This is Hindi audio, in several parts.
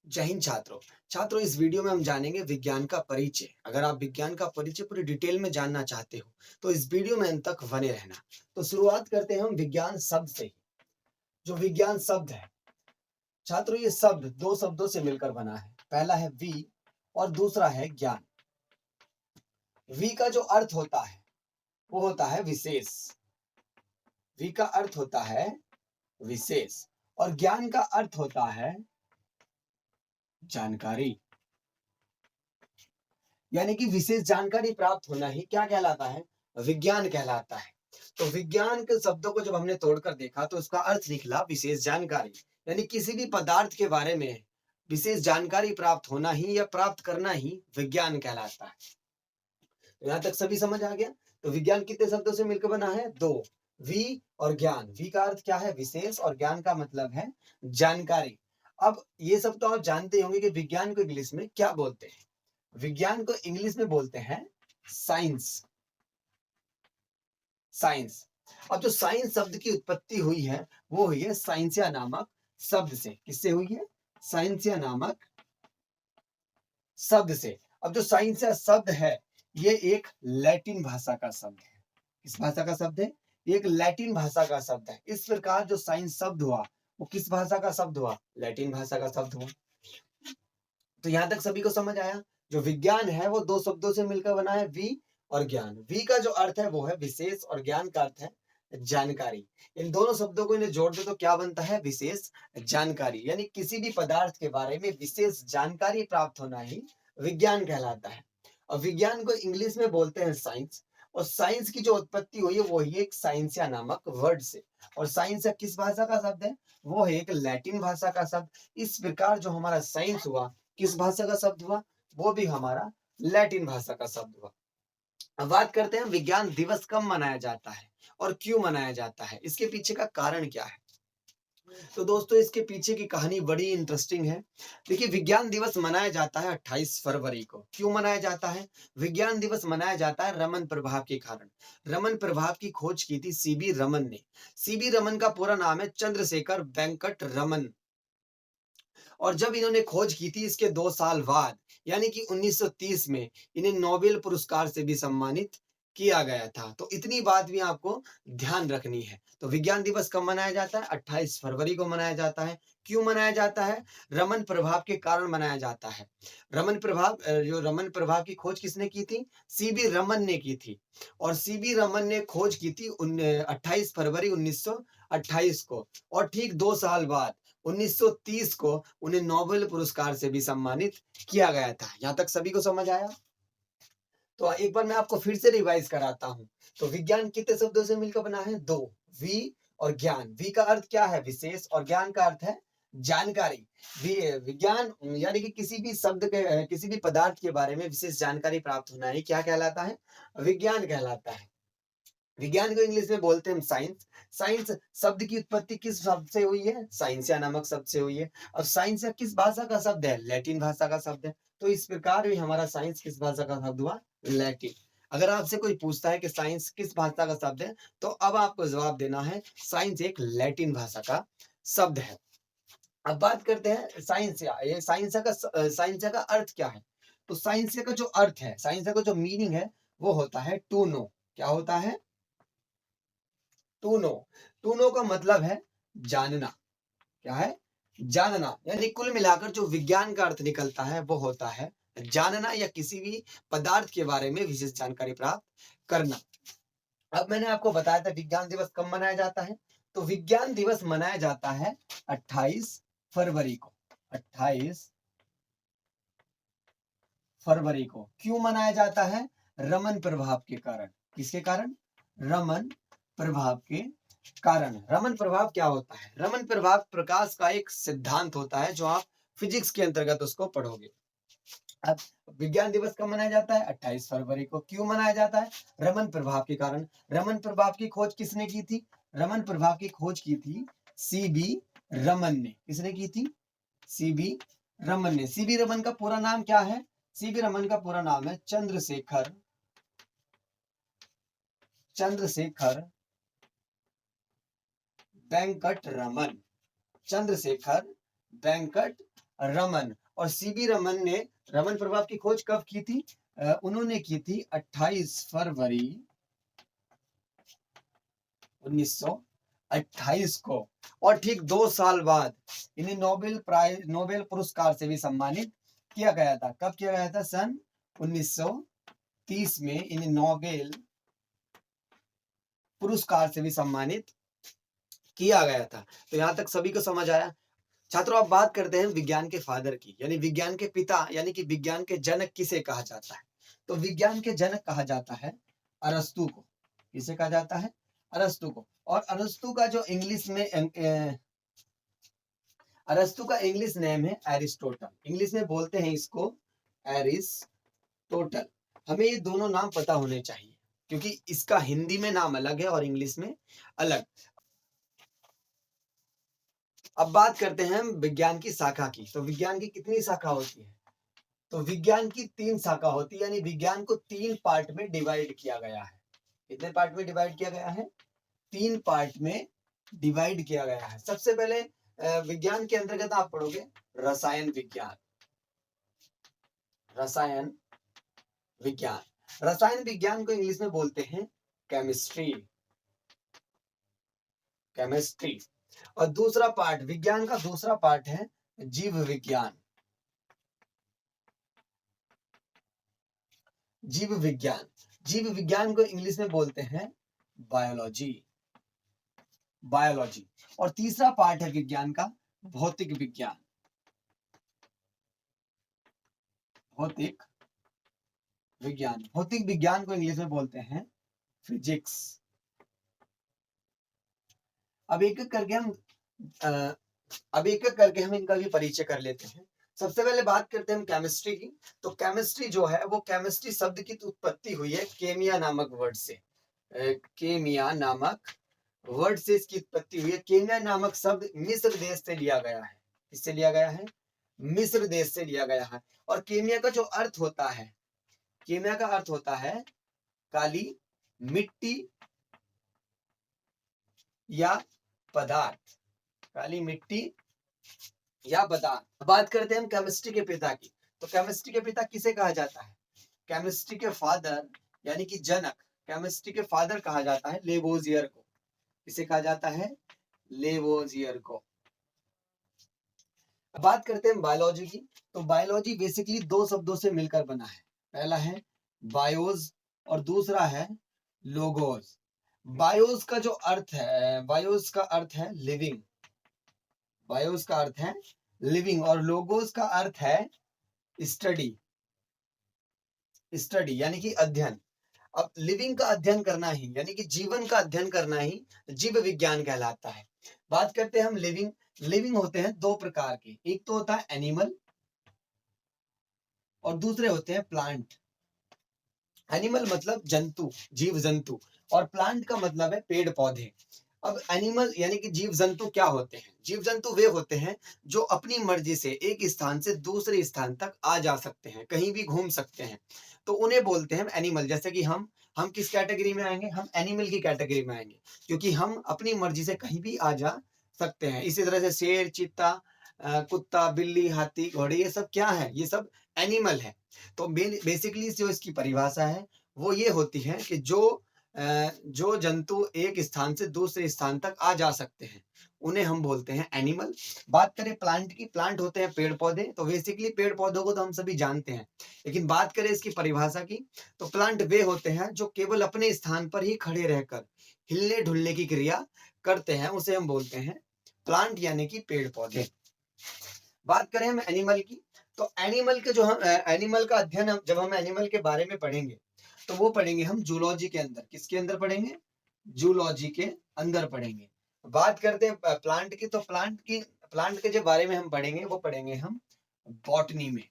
जय हिंद छात्रों। छात्रों, इस वीडियो में हम जानेंगे विज्ञान का परिचय। अगर आप विज्ञान का परिचय पूरी डिटेल में जानना चाहते हो तो इस वीडियो में अंत तक बने रहना। तो शुरुआत करते हैं हम विज्ञान शब्द से ही। जो विज्ञान शब्द है छात्रों, ये शब्द दो शब्दों से मिलकर बना है। पहला है वी और दूसरा है ज्ञान। वी का जो अर्थ होता है वो होता है विशेष। वी का अर्थ होता है विशेष और ज्ञान का अर्थ होता है जानकारी। यानी कि विशेष जानकारी प्राप्त होना ही क्या कहलाता है? विज्ञान कहलाता है। तो विज्ञान के शब्दों को जब हमने तोड़कर देखा तो उसका अर्थ निकला विशेष जानकारी। यानी किसी भी पदार्थ के बारे में विशेष जानकारी प्राप्त होना ही या प्राप्त करना ही विज्ञान कहलाता है। तो यहाँ तक सभी समझ आ गया। तो विज्ञान कितने शब्दों से मिलकर बना है? दो, वी और ज्ञान। वी का अर्थ क्या है? विशेष, और ज्ञान का मतलब है जानकारी। अब ये सब तो आप जानते होंगे कि विज्ञान को इंग्लिश में क्या बोलते हैं। विज्ञान को इंग्लिश में बोलते हैं साइंस। साइंस। अब जो साइंस शब्द की उत्पत्ति हुई है वो हुई है साइंसिया नामक शब्द से। किससे हुई है? साइंसिया नामक शब्द से। अब जो साइंसिया शब्द है ये एक लैटिन भाषा का शब्द है। किस भाषा का शब्द है? एक लैटिन भाषा का शब्द है। इस प्रकार जो साइंस शब्द हुआ वो किस भाषा का शब्द हुआ? लैटिन भाषा का शब्द हुआ। तो यहां तक सभी को समझ आया। जो विज्ञान है वो दो शब्दों से मिलकर बना है, वी और ज्ञान। वी का जो अर्थ है वो है विशेष और ज्ञान का अर्थ है जानकारी। इन दोनों शब्दों को इन्हें जोड़ दे तो क्या बनता है? विशेष जानकारी। यानी किसी भी पदार्थ के बारे में विशेष जानकारी प्राप्त होना ही विज्ञान कहलाता है। और विज्ञान को इंग्लिश में बोलते हैं साइंस। और साइंस की जो उत्पत्ति हुई है वो ही एक साइंसिया नामक वर्ड से। और साइंस किस भाषा का शब्द है? वो है एक लैटिन भाषा का शब्द। इस प्रकार जो हमारा साइंस हुआ किस भाषा का शब्द हुआ? वो भी हमारा लैटिन भाषा का शब्द हुआ। अब बात करते हैं विज्ञान दिवस कब मनाया जाता है और क्यों मनाया जाता है, इसके पीछे का कारण क्या है। तो दोस्तों, इसके पीछे की कहानी बड़ी इंटरेस्टिंग है। देखिए, विज्ञान दिवस मनाया जाता है 28 फरवरी को। क्यों मनाया जाता है? विज्ञान दिवस मनाया जाता है रमन प्रभाव के कारण। रमन प्रभाव की खोज की थी सीबी रमन ने। सीबी रमन का पूरा नाम है चंद्रशेखर वेंकट रमन। और जब इन्होंने खोज की थी इसके 2 साल बाद यानी कि 1930 में इन्हें नोबेल पुरस्कार से भी सम्मानित किया गया था। तो इतनी बात भी आपको ध्यान रखनी है। तो विज्ञान दिवस कब मनाया जाता है? 28 फरवरी को मनाया जाता है। क्यों मनाया जाता है? रमन प्रभाव के कारण मनाया जाता है। रमन प्रभाव जो रमन प्रभाव की खोज किसने की थी? सीबी रमन ने की थी। और सीबी रमन ने खोज की थी 28 फरवरी 1928 को। और ठीक 2 साल बाद 1930 को उन्हें नोबेल पुरस्कार से भी सम्मानित किया गया था। यहाँ तक सभी को समझ आया? तो एक बार मैं आपको फिर से रिवाइज कराता हूँ। तो विज्ञान कितने शब्दों से मिलकर बना है? दो, वी और ज्ञान। वी का अर्थ क्या है? विशेष, और ज्ञान का अर्थ है जानकारी। विज्ञान यानी कि किसी भी शब्द के किसी भी पदार्थ के बारे में विशेष जानकारी प्राप्त होना ही क्या कहलाता है? विज्ञान कहलाता है। विज्ञान को इंग्लिश में बोलते हैं हम साइंस। साइंस शब्द की उत्पत्ति किस शब्द से हुई है? साइंसिया नामक शब्द से हुई है। अब साइंसिया किस भाषा का शब्द है? लैटिन भाषा का शब्द है। तो इस प्रकार भी हमारा साइंस किस भाषा का शब्द हुआ? लैटिन। अगर आपसे कोई पूछता है कि साइंस किस भाषा का शब्द है तो अब आपको जवाब देना है साइंस एक लैटिन भाषा का शब्द है। अब बात करते हैं साइंसिया। ये साइंसिया का अर्थ क्या है? तो साइंसिया का जो अर्थ है, साइंसिया का जो मीनिंग है वो होता है टू नो। क्या होता है? To know. टू नो का मतलब है जानना। क्या है? जानना। यानी कुल मिलाकर जो विज्ञान का अर्थ निकलता है वो होता है जानना या किसी भी पदार्थ के बारे में विशेष जानकारी प्राप्त करना। अब मैंने आपको बताया था विज्ञान दिवस कब मनाया जाता है। तो विज्ञान दिवस मनाया जाता है 28 फरवरी को। 28 फरवरी को। क्यों मनाया जाता है? रमन प्रभाव के कारण। किसके कारण? रमन प्रभाव के कारण। रमन प्रभाव क्या होता है? रमन प्रभाव प्रकाश का एक सिद्धांत होता है जो आप फिजिक्स के अंतर्गत उसको पढ़ोगे। अब विज्ञान दिवस कब मनाया जाता है? 28 फरवरी को। क्यों मनाया जाता है? रमन प्रभाव के कारण। रमन प्रभाव की खोज किसने की थी? रमन प्रभाव की खोज की थी सीबी रमन ने। किसने की थी? सीबी रमन ने। सीबी रमन का पूरा नाम क्या है? सीबी रमन का पूरा नाम है चंद्रशेखर वेंकट रमन। चंद्रशेखर वेंकट रमन। और सीवी रमन ने रमन प्रभाव की खोज कब की थी? उन्होंने की थी 28 फरवरी 1928 को। और ठीक 2 साल बाद इन्हें नोबेल पुरस्कार से भी सम्मानित किया गया था। कब किया गया था? सन 1930 में इन्हें नोबेल पुरस्कार से भी सम्मानित किया गया था। तो यहाँ तक सभी को समझ आया? छात्रों, अब बात करते हैं विज्ञान के फादर की, यानी विज्ञान के पिता, यानी कि विज्ञान के जनक किसे कहा जाता है? तो विज्ञान के जनक कहा जाता है अरस्तु को। किसे कहा जाता है? अरस्तु को। और अरस्तु का जो इंग्लिश में अरस्तु का इंग्लिश नेम है एरिस्टोटल। इंग्लिश में बोलते हैं इसको एरिस्टोटल। हमें ये दोनों नाम पता होने चाहिए, क्योंकि इसका हिंदी में नाम अलग है और इंग्लिश में अलग। अब बात करते हैं हम विज्ञान की शाखा की। तो विज्ञान की कितनी शाखा होती है? तो विज्ञान की 3 शाखा होती है, यानी विज्ञान को 3 पार्ट में डिवाइड किया गया है। कितने पार्ट में डिवाइड किया गया है? 3 पार्ट में डिवाइड किया गया है। सबसे पहले विज्ञान के अंतर्गत आप पढ़ोगे रसायन विज्ञान। रसायन विज्ञान, रसायन विज्ञान को इंग्लिश में बोलते हैं केमिस्ट्री। केमिस्ट्री। और दूसरा पार्ट, विज्ञान का दूसरा पार्ट है जीव विज्ञान। जीव विज्ञान, जीव विज्ञान को इंग्लिश में बोलते हैं बायोलॉजी। बायोलॉजी। और तीसरा पार्ट है विज्ञान का भौतिक विज्ञान। भौतिक विज्ञान, भौतिक विज्ञान को इंग्लिश में बोलते हैं फिजिक्स। अब एक एक करके हम इनका भी परिचय कर लेते हैं। सबसे पहले बात करते हैं हम केमिस्ट्री की। तो केमिस्ट्री जो है वो केमिस्ट्री शब्द की उत्पत्ति हुई है केमिया नामक वर्ड से। केमिया नामक वर्ड से इसकी उत्पत्ति हुई है। केमिया नामक शब्द मिस्र देश से लिया गया है। किससे लिया गया है? मिस्र देश से लिया गया है। और केमिया का जो अर्थ होता है, केमिया का अर्थ होता है काली मिट्टी या पदार्थ। काली मिट्टी या पदार्थ। बात करते हैं हम केमिस्ट्री के पिता की। तो केमिस्ट्री के पिता किसे कहा जाता है? केमिस्ट्री के फादर, यानी कि जनक, केमिस्ट्री के फादर कहा जाता है लेवोजियर को। किसे कहा जाता है? लेवोजियर को। बात करते हैं बायोलॉजी की। तो बायोलॉजी बेसिकली 2 शब्दों से मिलकर बना है। पहला है बायोस और दूसरा है लोगोस। बायोस का जो अर्थ है, बायोस का अर्थ है लिविंग। बायोस का अर्थ है लिविंग। और लोगोस का अर्थ है स्टडी। स्टडी यानी कि अध्ययन। अब लिविंग का अध्ययन करना ही, यानी कि जीवन का अध्ययन करना ही जीव विज्ञान कहलाता है। बात करते हैं हम लिविंग। लिविंग होते हैं 2 प्रकार के। एक तो होता है एनिमल और दूसरे होते हैं प्लांट। एनिमल मतलब जंतु, जीव जंतु, और प्लांट का मतलब है पेड़ पौधे। अब एनिमल यानी कि जीव जंतु क्या होते हैं? जीव जंतु वे होते हैं जो अपनी मर्जी से एक स्थान से दूसरे स्थान तक आ जा सकते हैं, कहीं भी घूम सकते हैं, तो उन्हें बोलते हैं एनिमल। जैसे कि हम किस कैटेगरी में आएंगे? हम एनिमल की कैटेगरी में आएंगे, क्योंकि हम अपनी मर्जी से कहीं भी आ जा सकते हैं। इसी तरह से शेर, चीता, कुत्ता, बिल्ली, हाथी, घोड़े, ये सब क्या है? ये सब एनिमल है। तो बेसिकली जो इसकी परिभाषा है वो ये होती है कि जो जंतु एक स्थान से दूसरे स्थान तक आ जा सकते हैं उन्हें हम बोलते हैं एनिमल। बात करें प्लांट की, प्लांट होते हैं पेड़ पौधे। तो बेसिकली पेड़ पौधों को तो हम सभी जानते हैं, लेकिन बात करें इसकी परिभाषा की, तो प्लांट वे होते हैं जो केवल अपने स्थान पर ही खड़े रहकर हिलने ढुलने की क्रिया करते हैं, उसे हम बोलते हैं प्लांट यानी कि पेड़ पौधे। बात करें हम एनिमल की, तो एनिमल के जो हम एनिमल का अध्ययन जब हम एनिमल के बारे में पढ़ेंगे तो वो पढ़ेंगे हम जूलॉजी के अंदर। किसके अंदर पढ़ेंगे? जूलॉजी के अंदर पढ़ेंगे। बात करते हैं प्लांट की, तो प्लांट के जो बारे में हम पढ़ेंगे वो पढ़ेंगे हम बॉटनी में।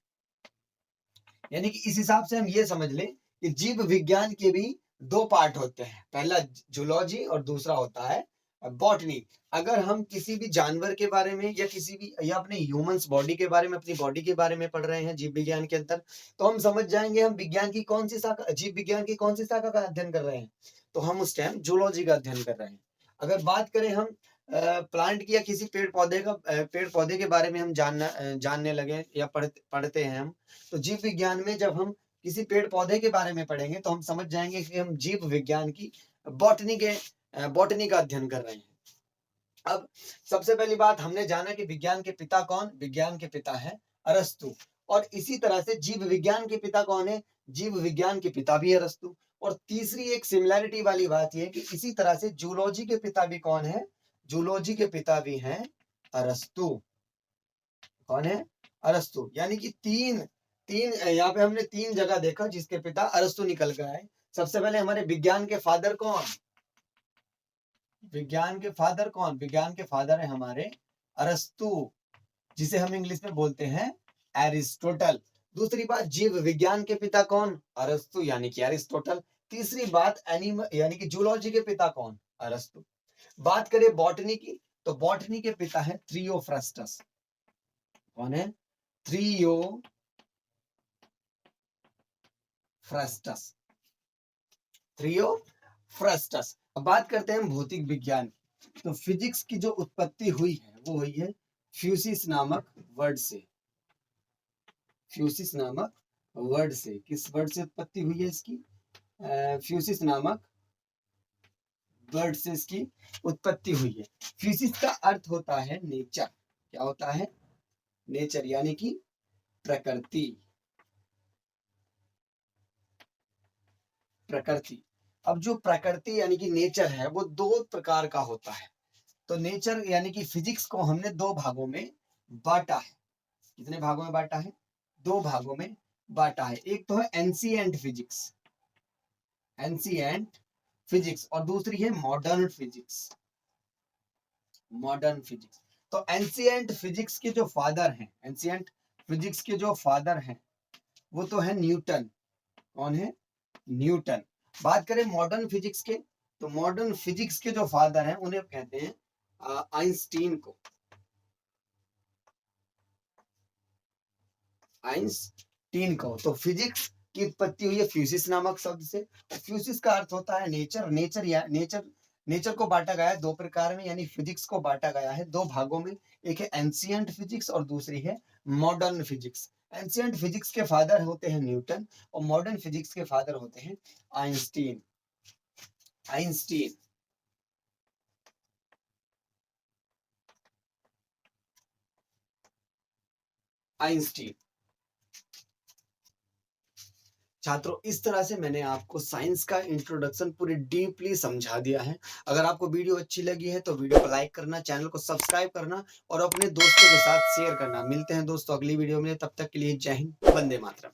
यानी कि इस हिसाब से हम ये समझ लें कि जीव विज्ञान के भी 2 पार्ट होते हैं, पहला जूलॉजी और दूसरा होता है बॉटनी। अगर हम किसी भी जानवर के बारे में या अपने ह्यूमंस बॉडी के बारे में, अपनी बॉडी के बारे में पढ़ रहे हैं जीव विज्ञान के अंदर, तो हम समझ जाएंगे हम विज्ञान की कौन सी शाखा, जीव विज्ञान की कौन सी शाखा का अध्ययन कर रहे हैं। तो हम उस टाइम जूलॉजी का अध्ययन कर रहे हैं। अगर बात करें हम प्लांट की या किसी पेड़ पौधे के बारे में हम जानने लगे या पढ़ते हैं हम, तो जीव विज्ञान में जब हम किसी पेड़ पौधे के बारे में पढ़ेंगे तो हम समझ जाएंगे कि हम जीव विज्ञान की बॉटनी का अध्ययन कर रहे हैं। अब सबसे पहली बात हमने जाना कि विज्ञान के पिता कौन, विज्ञान के पिता है अरस्तु। और इसी तरह से जीव विज्ञान के पिता कौन है, जीव विज्ञान के पिता भी अरस्तु। और तीसरी एक सिमिलैरिटी वाली बात यह कि इसी तरह से जूलॉजी के पिता भी कौन है, जूलॉजी के पिता भी हैं अरस्तु। कौन है, अरस्तु। यानी कि तीन यहाँ पे हमने 3 जगह देखा जिसके पिता अरस्तु निकल कर आए। सबसे पहले हमारे विज्ञान के फादर कौन, विज्ञान के फादर कौन, विज्ञान के फादर है हमारे अरस्तु, जिसे हम इंग्लिश में बोलते हैं एरिस्टोटल। दूसरी बात, जीव विज्ञान के पिता कौन, अरस्तु यानी कि एरिस्टोटल। तीसरी बात, एनिमल यानी कि जूलॉजी के पिता कौन, अरस्तु। बात करें बॉटनी की, तो बॉटनी के पिता है थ्रियोफ्रस्टस। कौन है, थ्रियोफ्रस्टस, थ्रियोफ्रस्टस। अब बात करते हैं भौतिक विज्ञान की, तो फिजिक्स की जो उत्पत्ति हुई है वो हुई है फ्यूसिस नामक वर्ड से। फ्यूसिस नामक वर्ड से, किस वर्ड से उत्पत्ति हुई है इसकी, फ्यूसिस नामक वर्ड से इसकी उत्पत्ति हुई है। फ्यूसिस का अर्थ होता है नेचर। क्या होता है, नेचर यानी कि प्रकृति, प्रकृति। अब जो प्रकृति यानी कि नेचर है वो 2 प्रकार का होता है। तो नेचर यानी कि फिजिक्स को हमने 2 भागों में बांटा है। कितने भागों में बांटा है, 2 भागों में बांटा है। एक तो है एंशिएंट फिजिक्स, एंशिएंट फिजिक्स, और दूसरी है मॉडर्न फिजिक्स, मॉडर्न फिजिक्स। तो एंशिएंट फिजिक्स के जो फादर हैं, एंशिएंट फिजिक्स के जो फादर हैं वो तो है न्यूटन। कौन है, न्यूटन। बात करें मॉडर्न फिजिक्स के, तो मॉडर्न फिजिक्स के जो फादर हैं उन्हें कहते हैं आइंस्टीन को, आइंस्टीन को। तो फिजिक्स की उत्पत्ति हुई है फ्यूसिस नामक शब्द से। फ्यूसिस का अर्थ होता है नेचर। नेचर को बांटा गया है 2 प्रकार में, यानी फिजिक्स को बांटा गया है 2 भागों में। एक है एंशिएंट फिजिक्स और दूसरी है मॉडर्न फिजिक्स। एंशिएंट फिजिक्स के फादर होते हैं न्यूटन और मॉडर्न फिजिक्स के फादर होते हैं आइंस्टीन, आइंस्टीन। आइंस्टीन। छात्रों, इस तरह से मैंने आपको साइंस का इंट्रोडक्शन पूरी डीपली समझा दिया है। अगर आपको वीडियो अच्छी लगी है तो वीडियो को लाइक करना, चैनल को सब्सक्राइब करना और अपने दोस्तों के साथ शेयर करना। मिलते हैं दोस्तों अगली वीडियो में, तब तक के लिए जय हिंद, वंदे मातरम।